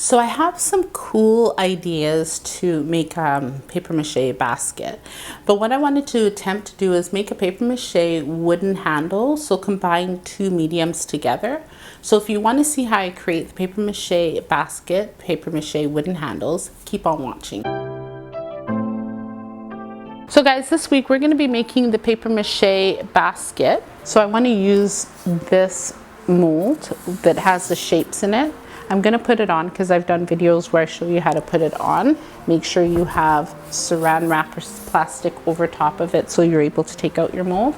So I have some cool ideas to make a paper mache basket, but what I wanted to attempt to do is make a paper mache wooden handle, so combine two mediums together. So if you want to see how I create the paper mache basket, paper mache wooden handles, keep on watching. So guys, this week we're going to be making the paper mache basket. So I want to use this mold that has the shapes in it. I'm going to put it on because I've done videos where I show you how to put it on. Make sure you have saran wrap or plastic over top of it so you're able to take out your mold.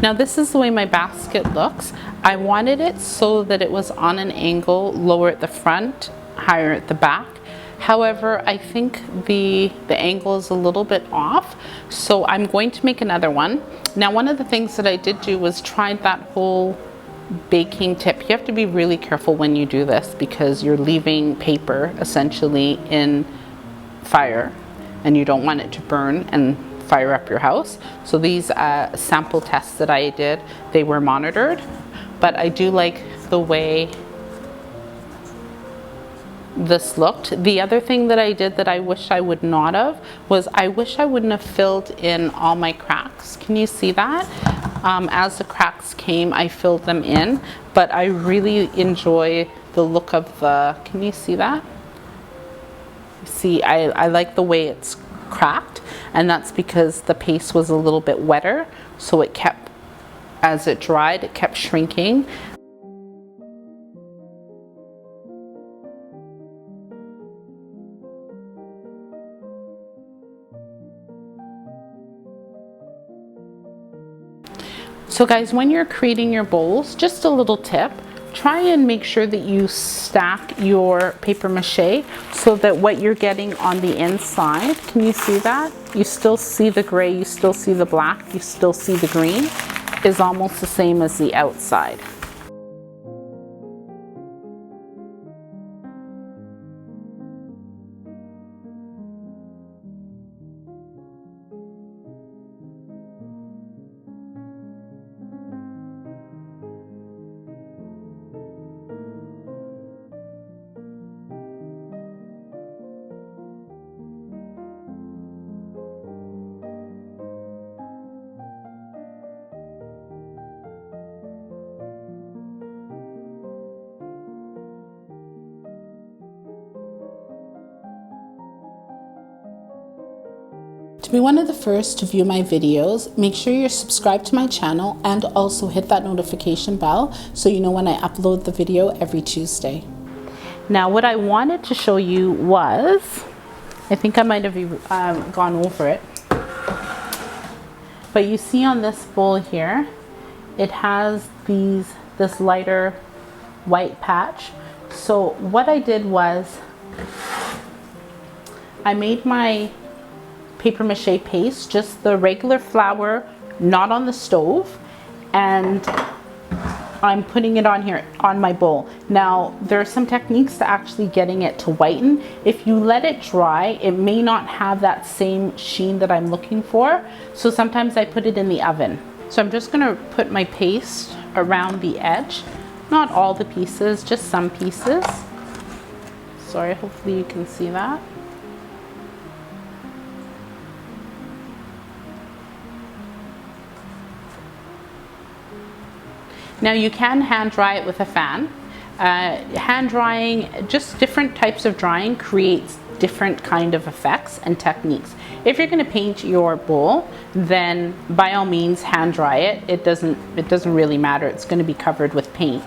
Now this is the way my basket looks. I wanted it so that it was on an angle, lower at the front, higher at the back. However, I think the angle is a little bit off, so I'm going to make another one. Now one of the things that I did do was try that whole baking tip. You have to be really careful when you do this because you're leaving paper essentially in fire and you don't want it to burn and fire up your house. So these sample tests that I did, they were monitored, but I do like the way this looked. The other thing that I did that I wish I would not have was I wish I wouldn't have filled in all my cracks. Can you see that? As the cracks came, I filled them in, but I really enjoy the look of the, can you see that? See, I like the way it's cracked, and that's because the paste was a little bit wetter, so it kept, as it dried, it kept shrinking. So guys, when you're creating your bowls, just a little tip, try and make sure that you stack your paper mache so that what you're getting on the inside, can you see that? You still see the gray, you still see the black, you still see the green, is almost the same as the outside. To be one of the first to view my videos, make sure you're subscribed to my channel and also hit that notification bell so you know when I upload the video every Tuesday. Now what I wanted to show you was, I think I might have gone over it, but you see on this bowl here, it has this lighter white patch. So what I did was, I made my paper mache paste, just the regular flour, not on the stove, and I'm putting it on here on my bowl. Now there are some techniques to actually getting it to whiten. If you let it dry, it may not have that same sheen that I'm looking for, so sometimes I put it in the oven. So I'm just going to put my paste around the edge, not all the pieces, just some pieces. Sorry, hopefully you can see that. Now you can hand dry it with a fan. Hand drying, just different types of drying creates different kind of effects and techniques. If you're going to paint your bowl, then by all means hand dry it. It doesn't really matter. It's going to be covered with paint.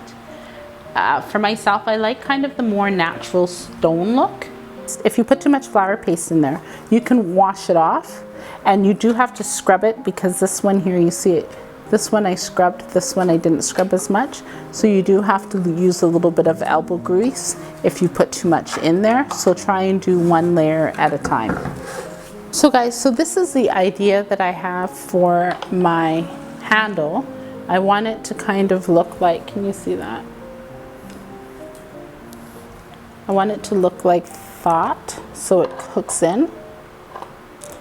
for myself, I like kind of the more natural stone look. If you put too much flour paste in there, you can wash it off, and you do have to scrub it, because this one here, you see it, this one I scrubbed, this one I didn't scrub as much. So you do have to use a little bit of elbow grease if you put too much in there. So try and do one layer at a time. So guys, so this is the idea that I have for my handle. I want it to kind of look like, can you see that? I want it to look like that, so it hooks in.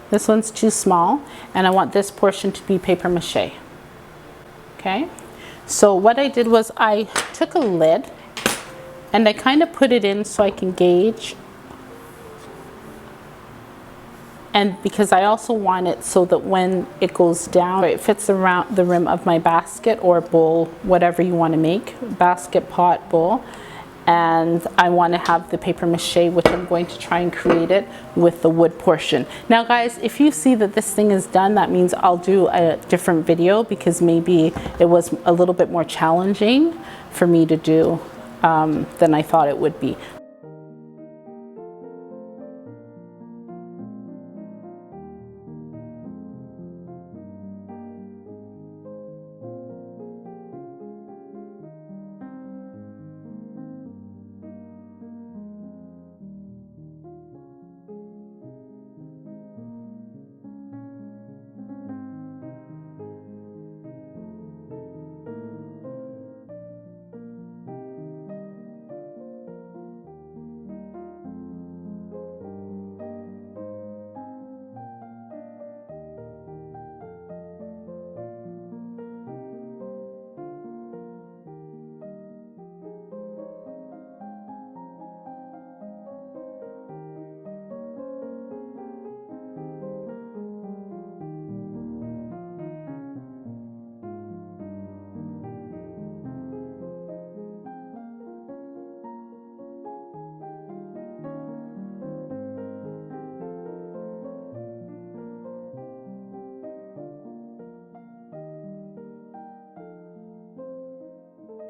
This one's too small, and I want this portion to be paper mache. Okay, so what I did was I took a lid and I kind of put it in so I can gauge, and because I also want it so that when it goes down, it fits around the rim of my basket or bowl, whatever you want to make, basket, pot, bowl. And I want to have the paper mache, which I'm going to try and create it with the wood portion. Now guys, if you see that this thing is done, that means I'll do a different video, because maybe it was a little bit more challenging for me to do than I thought it would be.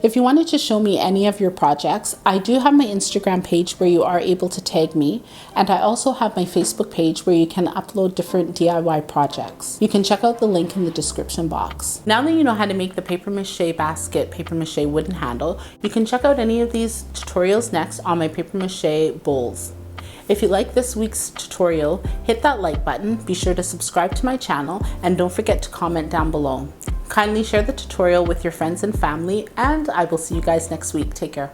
If you wanted to show me any of your projects, I do have my Instagram page where you are able to tag me, and I also have my Facebook page where you can upload different DIY projects. You can check out the link in the description box. Now that you know how to make the paper mache basket, paper mache wooden handle, you can check out any of these tutorials next on my paper mache bowls. If you like this week's tutorial, hit that like button, be sure to subscribe to my channel, and don't forget to comment down below. Kindly share the tutorial with your friends and family, and I will see you guys next week. Take care.